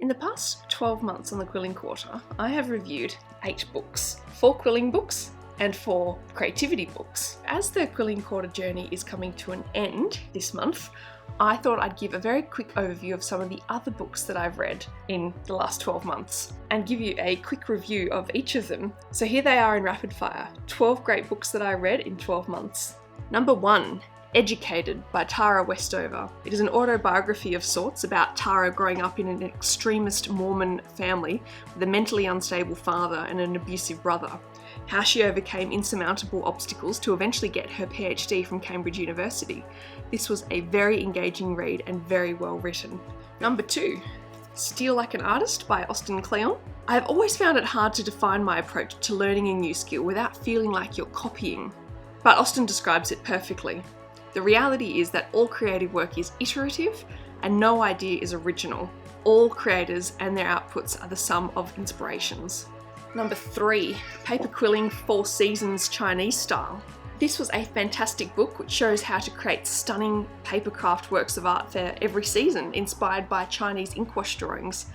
In the past 12 months on the Quilling Quarter, I have reviewed 8 books, 4 quilling books and 4 creativity books. As the Quilling Quarter journey is coming to an end this month, I thought I'd give a very quick overview of some of the other books that I've read in the last 12 months and give you a quick review of each of them. So here they are in rapid fire, 12 great books that I read in 12 months. Number 1, Educated by Tara Westover. It is an autobiography of sorts about Tara growing up in an extremist Mormon family with a mentally unstable father and an abusive brother. How she overcame insurmountable obstacles to eventually get her PhD from Cambridge University. This was a very engaging read and very well written. Number 2, Steal Like an Artist by Austin Kleon. I have always found it hard to define my approach to learning a new skill without feeling like you're copying, but Austin describes it perfectly. The reality is that all creative work is iterative and no idea is original. All creators and their outputs are the sum of inspirations. Number 3, Paper Quilling 4 Seasons Chinese Style. This was a fantastic book which shows how to create stunning papercraft works of art for every season, inspired by Chinese inkwash drawings.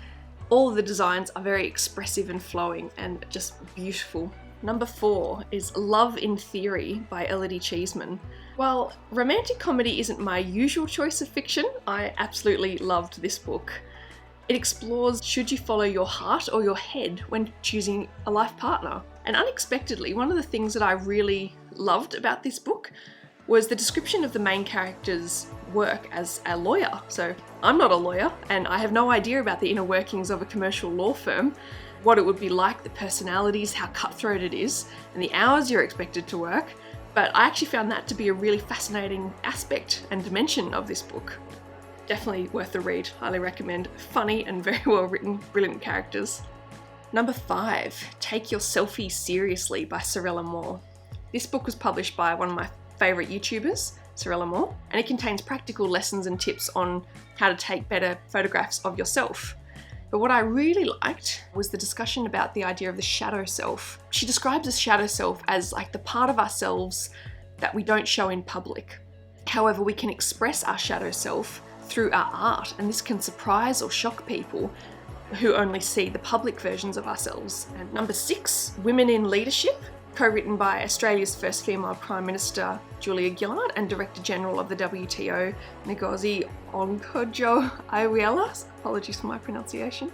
All of the designs are very expressive and flowing and just beautiful. Number 4 is Love in Theory by Elodie Cheeseman. While romantic comedy isn't my usual choice of fiction, I absolutely loved this book. It explores should you follow your heart or your head when choosing a life partner. And unexpectedly, one of the things that I really loved about this book was the description of the main character's work as a lawyer. So I'm not a lawyer and I have no idea about the inner workings of a commercial law firm, what it would be like, the personalities, how cutthroat it is, and the hours you're expected to work. But I actually found that to be a really fascinating aspect and dimension of this book. Definitely worth a read, highly recommend. Funny and very well written, brilliant characters. Number 5, Take Your Selfie Seriously by Sorella Moore. This book was published by one of my favourite YouTubers, Sorella Moore, and it contains practical lessons and tips on how to take better photographs of yourself. But what I really liked was the discussion about the idea of the shadow self. She describes the shadow self as like the part of ourselves that we don't show in public. However, we can express our shadow self through our art, and this can surprise or shock people who only see the public versions of ourselves. And number 6, Women in Leadership, co-written by Australia's first female Prime Minister Julia Gillard and Director General of the WTO Ngozi Okonjo-Iweala. Apologies for my pronunciation.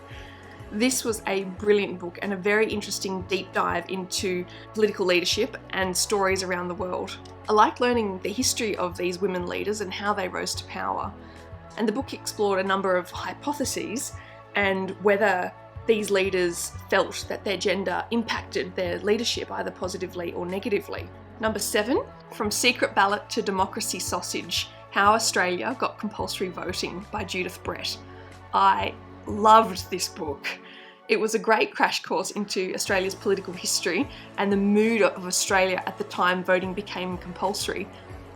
This was a brilliant book and a very interesting deep dive into political leadership and stories around the world. I liked learning the history of these women leaders and how they rose to power. And the book explored a number of hypotheses and whether these leaders felt that their gender impacted their leadership either positively or negatively. Number 7, From Secret Ballot to Democracy Sausage, How Australia Got Compulsory Voting by Judith Brett. I loved this book. It was a great crash course into Australia's political history and the mood of Australia at the time voting became compulsory.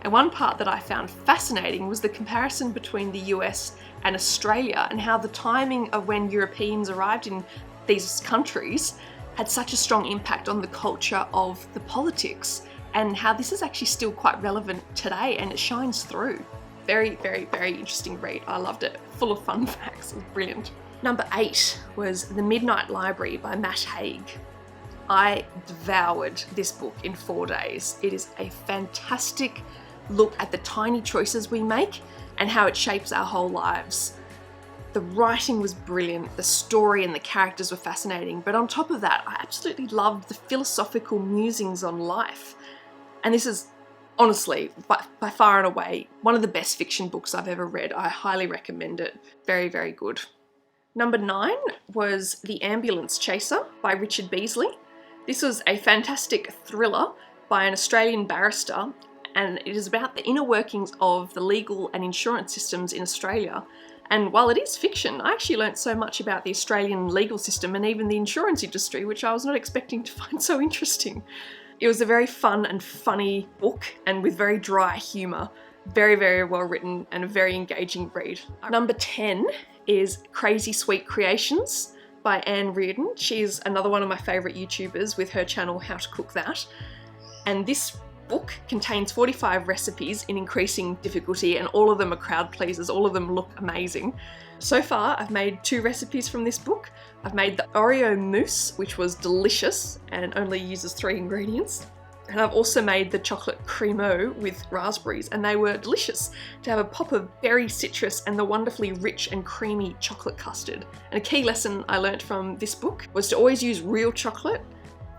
And one part that I found fascinating was the comparison between the US and Australia and how the timing of when Europeans arrived in these countries had such a strong impact on the culture of the politics, and how this is actually still quite relevant today and it shines through. Very, very, very interesting read. I loved it. Full of fun facts. It was brilliant. Number 8 was The Midnight Library by Matt Haig. I devoured this book in 4 days. It is a fantastic look at the tiny choices we make and how it shapes our whole lives. The writing was brilliant, the story and the characters were fascinating, but on top of that, I absolutely loved the philosophical musings on life. And this is honestly, by far and away, one of the best fiction books I've ever read. I highly recommend it. Very, very good. Number 9 was The Ambulance Chaser by Richard Beasley. This was a fantastic thriller by an Australian barrister, and it is about the inner workings of the legal and insurance systems in Australia. And while it is fiction, I actually learnt so much about the Australian legal system and even the insurance industry, which I was not expecting to find so interesting. It was a very fun and funny book, and with very dry humour. Very, very well written and a very engaging read. Number 10 is Crazy Sweet Creations by Anne Reardon. She's another one of my favourite YouTubers with her channel How to Cook That. And this book contains 45 recipes in increasing difficulty, and all of them are crowd pleasers. All of them look amazing. So far, I've made 2 recipes from this book. I've made the Oreo mousse, which was delicious and only uses 3 ingredients. And I've also made the chocolate cremo with raspberries, and they were delicious to have a pop of berry citrus and the wonderfully rich and creamy chocolate custard. And a key lesson I learnt from this book was to always use real chocolate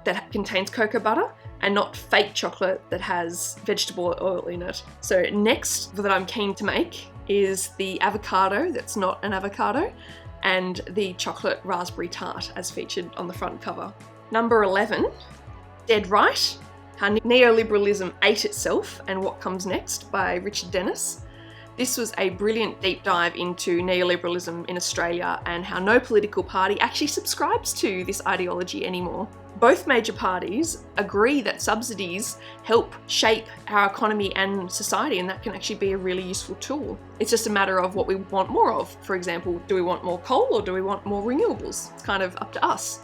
that contains cocoa butter and not fake chocolate that has vegetable oil in it. So next that I'm keen to make is the avocado that's not an avocado, and the chocolate raspberry tart as featured on the front cover. Number 11, Dead Right, How Neoliberalism Ate Itself and What Comes Next by Richard Dennis. This was a brilliant deep dive into neoliberalism in Australia and how no political party actually subscribes to this ideology anymore. Both major parties agree that subsidies help shape our economy and society, and that can actually be a really useful tool. It's just a matter of what we want more of. For example, do we want more coal or do we want more renewables? It's kind of up to us.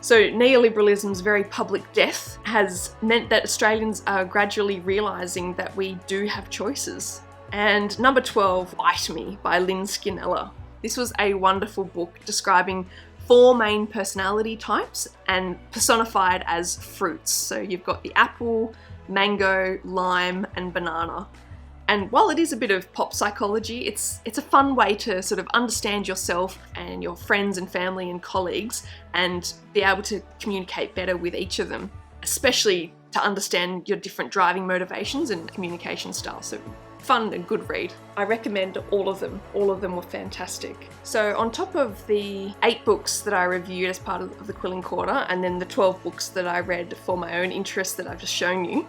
So neoliberalism's very public death has meant that Australians are gradually realising that we do have choices. And number 12, Bite Me by Lynn Skinella. This was a wonderful book describing 4 main personality types and personified as fruits. So you've got the apple, mango, lime, and banana. And while it is a bit of pop psychology, it's a fun way to sort of understand yourself and your friends and family and colleagues and be able to communicate better with each of them, especially to understand your different driving motivations and communication styles. So fun and good read. I recommend all of them. All of them were fantastic. So on top of the 8 books that I reviewed as part of the Quilling Quarter, and then the 12 books that I read for my own interest that I've just shown you,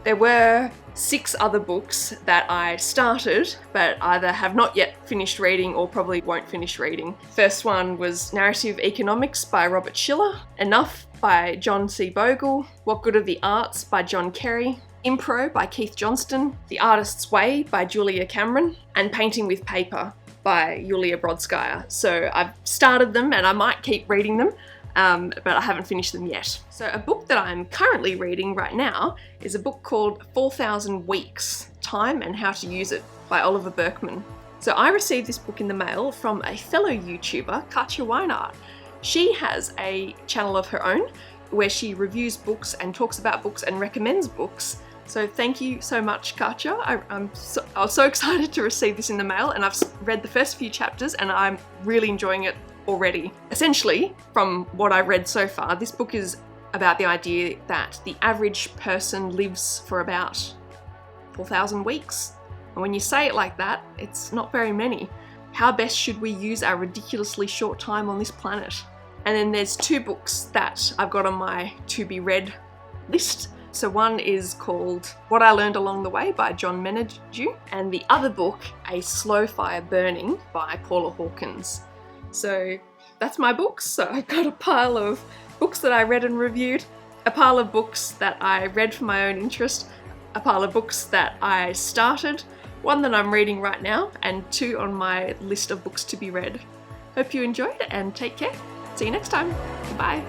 there were 6 other books that I started but either have not yet finished reading or probably won't finish reading. First one was Narrative Economics by Robert Shiller, Enough by John C. Bogle, What Good Are the Arts by John Kerry, Impro by Keith Johnston, The Artist's Way by Julia Cameron, and Painting with Paper by Yulia Brodskaya. So I've started them and I might keep reading them, but I haven't finished them yet. So a book that I'm currently reading right now is a book called 4,000 Weeks, Time and How to Use It by Oliver Burkeman. So I received this book in the mail from a fellow YouTuber, Katja Weinart. She has a channel of her own where she reviews books and talks about books and recommends books. So thank you so much, Katja. I was so excited to receive this in the mail, and I've read the first few chapters and I'm really enjoying it already. Essentially, from what I've read so far, this book is about the idea that the average person lives for about 4,000 weeks. And when you say it like that, it's not very many. How best should we use our ridiculously short time on this planet? And then there's 2 books that I've got on my to-be-read list. So one is called What I Learned Along the Way by John Menadue, and the other book, A Slow Fire Burning by Paula Hawkins. So that's my books. So I've got a pile of books that I read and reviewed, a pile of books that I read for my own interest, a pile of books that I started, one that I'm reading right now, and 2 on my list of books to be read. Hope you enjoyed and take care. See you next time. Bye.